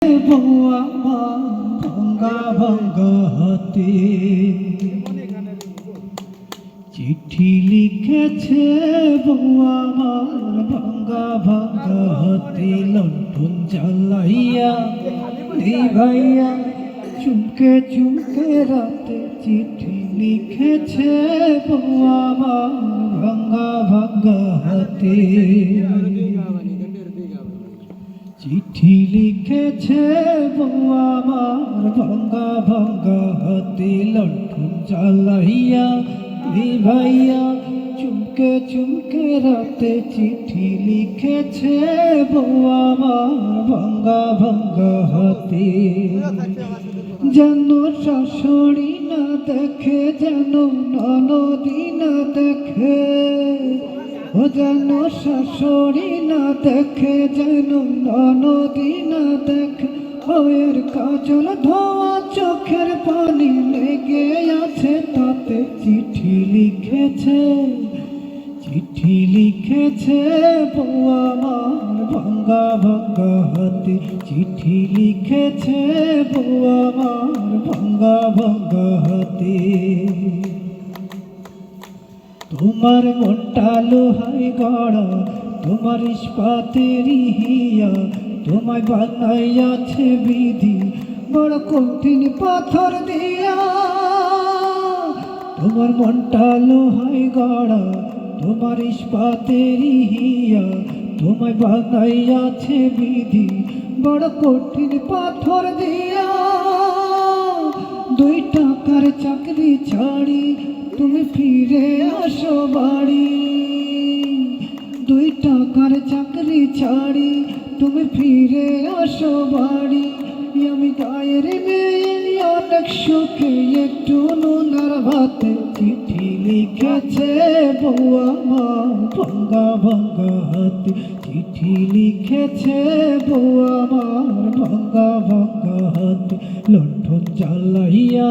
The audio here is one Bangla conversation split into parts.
বউ আমার ভাঙ্গা ভাঙ্গা হাতে চিঠি লিখেছে বউ আমার ভাঙ্গা ভাঙ্গা হাতে লণ্ঠন জ্বালাইয়া নিভাইয়া চুমকে চুমকে রাতে চিঠি লিখেছে বউ আমার ভাঙ্গা ভাঙ্গা হাতে চিঠি লিখেছে বউ আমার ভাঙ্গা ভাঙ্গা হাতে লণ্ঠন জ্বালাইয়া নিভাইয়া চুমকে চুমকে রাতে চিঠি লিখেছে বউ আমার ভাঙ্গা ভাঙ্গা হাতে যেন শাশুড়ি না দেখে যেন ননদি না দেখে ও যেন শাশুড়ি না দেখে যেন ননদি না দেখে ওর কাজল ধোয়া চোখের পানি লেগে আছে তাতে চিঠি লিখেছে বউ আমার ভাঙ্গা ভাঙ্গা হাতে চিঠি লিখেছে বউ আমার ভাঙ্গা ভাঙ্গা হাতে তোমার মনটা লোহাই গড়া তোমার ইস্পাতেরই হিয়া তোমায় বানাইয়াছে বিধি বড় কঠিন পাথর দিয়া তোমার মনটা লোহাই গড়া তোমার ইস্পাতেরই হিয়া তোমায় বানাইয়াছে বিধি বড় কঠিন পাথর দিয়া 2 টাকার চাকরি ছাড়ি তুমি ফিরে আসো বাড়ি 2 টাকার চাকরি ছাড়ি তুমি ফিরে আসো বাড়ি আমি গায়ের মেয়ে অনেক সুখে একটু নুনার ভাতে চিঠি লিখেছে বউ আমার ভাঙ্গা ভাঙ্গা হাতে চিঠি লিখেছে বউ আমার ভাঙ্গা ভাঙ্গা হাতে লণ্ঠন জ্বালাইয়া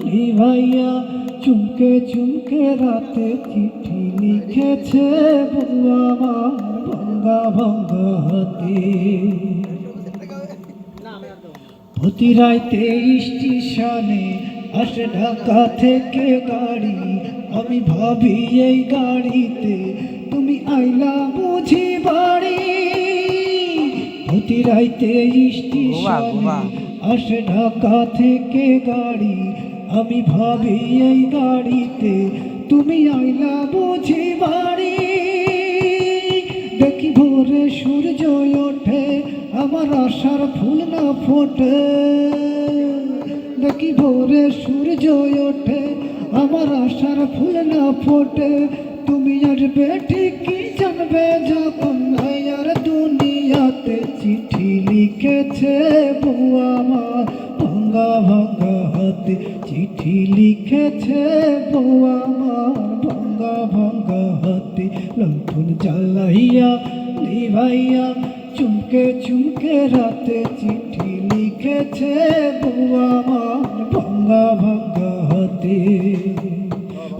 নিভাইয়া চুমকে চুমকে রাতে চিঠি লিখেছে বউ আমার ভাঙ্গা ভাঙ্গা হাতে প্রতি রাইতে স্টেশনে আসে ঢাকা থেকে গাড়ি আমি ভাবি এই গাড়িতে তুমি আইলা বুঝি বাড়ি প্রতি রাইতে স্টেশনে আসে ঢাকা থেকে গাড়ি আমি ভাবি এই গাড়িতে তুমি আইলা বুঝি বাড়ি দেখি ভোরে সূর্য ওঠে আমার আশার ফুল না ফোটে দেখি ভোরে সূর্য ওঠে আমার আশার ফুল না ফোটে তুমি আসবে ঠিকই জানবে যখন আর দুনিয়াতে চিঠি লিখেছে বউ আমার ভাঙ্গা ভাঙ্গা হাতে চিঠি লিখেছে বউ আমার ভাঙ্গা ভাঙ্গা হাতে লণ্ঠন জ্বালাইয়া নিভাইয়া চুমকে চুমকে রাতে চিঠি লিখেছে বউ আমার ভাঙ্গা ভাঙ্গা হাতে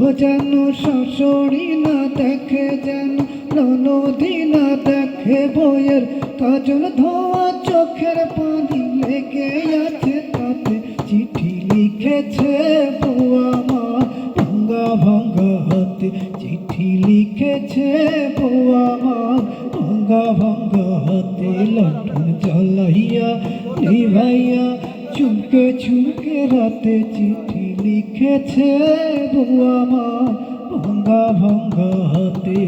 ও যেন শাশুড়ি না দেখে যেন ননদি না দেখে বইয়ের কাজল ধোয়া চোখের পানি লেগে আছে তাতে চিঠি লিখেছে বউ আমার ভাঙ্গা ভাঙ্গা হাতে চিঠি লিখেছে বউ আমার ভাঙ্গা ভাঙ্গা হাতে লণ্ঠন জ্বালাইয়া নিভাইয়া চুমকে চুমকে রাতে চিঠি লিখেছে বউ আমার ভাঙ্গা ভাঙ্গা হাতে।